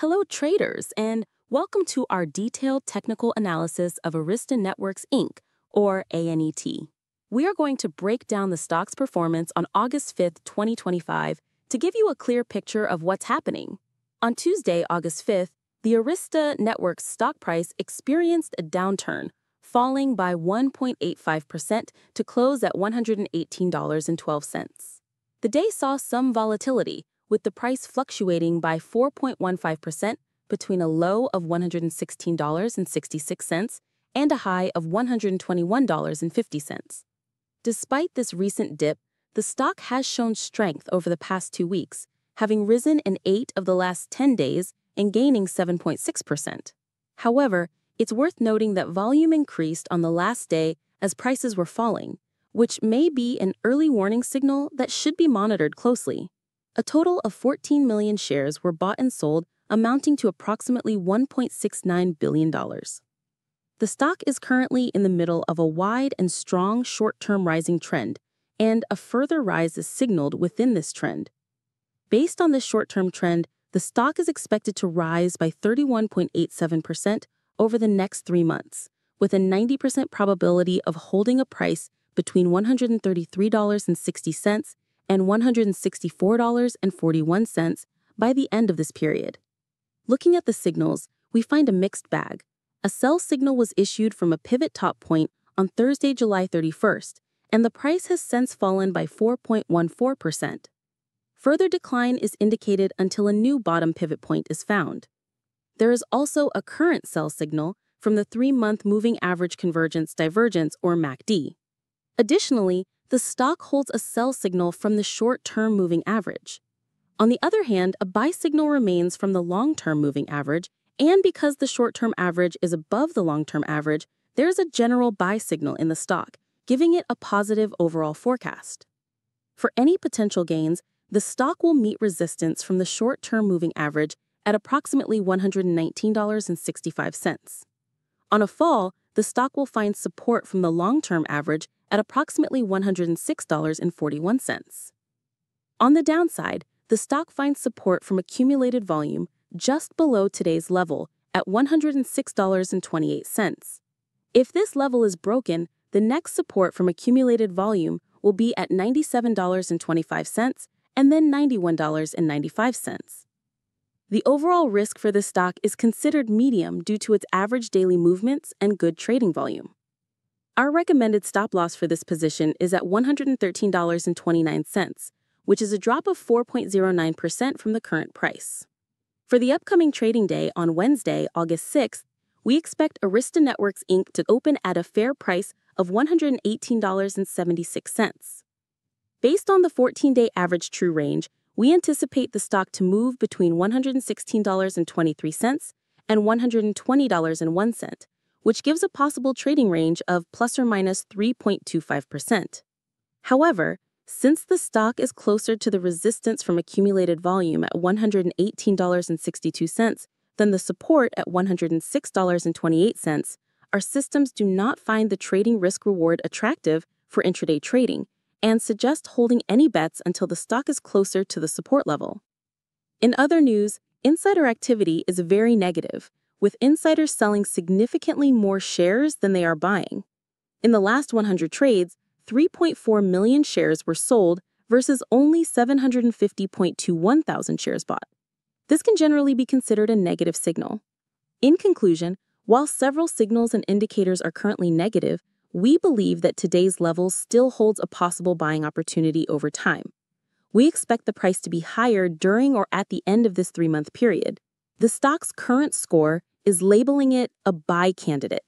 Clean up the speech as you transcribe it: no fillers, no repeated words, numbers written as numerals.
Hello, traders, and welcome to our detailed technical analysis of Arista Networks, Inc., or ANET. We are going to break down the stock's performance on August 5th, 2025, to give you a clear picture of what's happening. On Tuesday, August 5th, the Arista Networks stock price experienced a downturn, falling by 1.85% to close at $118.12. The day saw some volatility, with the price fluctuating by 4.15% between a low of $116.66 and a high of $121.50. Despite this recent dip, the stock has shown strength over the past 2 weeks, having risen in 8 of the last 10 days and gaining 7.6%. However, it's worth noting that volume increased on the last day as prices were falling, which may be an early warning signal that should be monitored closely. A total of 14 million shares were bought and sold, amounting to approximately $1.69 billion. The stock is currently in the middle of a wide and strong short-term rising trend, and a further rise is signaled within this trend. Based on this short-term trend, the stock is expected to rise by 31.87% over the next 3 months, with a 90% probability of holding a price between $133.60 and $164.41 by the end of this period. Looking at the signals, we find a mixed bag. A sell signal was issued from a pivot top point on Thursday, July 31st, and the price has since fallen by 4.14%. Further decline is indicated until a new bottom pivot point is found. There is also a current sell signal from the 3-month moving average convergence divergence, or MACD. Additionally, the stock holds a sell signal from the short-term moving average. On the other hand, a buy signal remains from the long-term moving average, and because the short-term average is above the long-term average, there is a general buy signal in the stock, giving it a positive overall forecast. For any potential gains, the stock will meet resistance from the short-term moving average at approximately $119.65. On a fall, the stock will find support from the long-term average at approximately $106.41. On the downside, the stock finds support from accumulated volume just below today's level at $106.28. If this level is broken, the next support from accumulated volume will be at $97.25 and then $91.95. The overall risk for this stock is considered medium due to its average daily movements and good trading volume. Our recommended stop loss for this position is at $113.29, which is a drop of 4.09% from the current price. For the upcoming trading day on Wednesday, August 6th, we expect Arista Networks, Inc. to open at a fair price of $118.76. Based on the 14-day average true range, we anticipate the stock to move between $116.23 and $120.01, which gives a possible trading range of plus or minus 3.25%. However, since the stock is closer to the resistance from accumulated volume at $118.62 than the support at $106.28, our systems do not find the trading risk-reward attractive for intraday trading and suggest holding any bets until the stock is closer to the support level. In other news, insider activity is very negative, with insiders selling significantly more shares than they are buying. In the last 100 trades, 3.4 million shares were sold versus only 750.21 thousand shares bought. This can generally be considered a negative signal. In conclusion, while several signals and indicators are currently negative, we believe that today's level still holds a possible buying opportunity over time. We expect the price to be higher during or at the end of this 3-month period. The stock's current score is labeling it a buy candidate.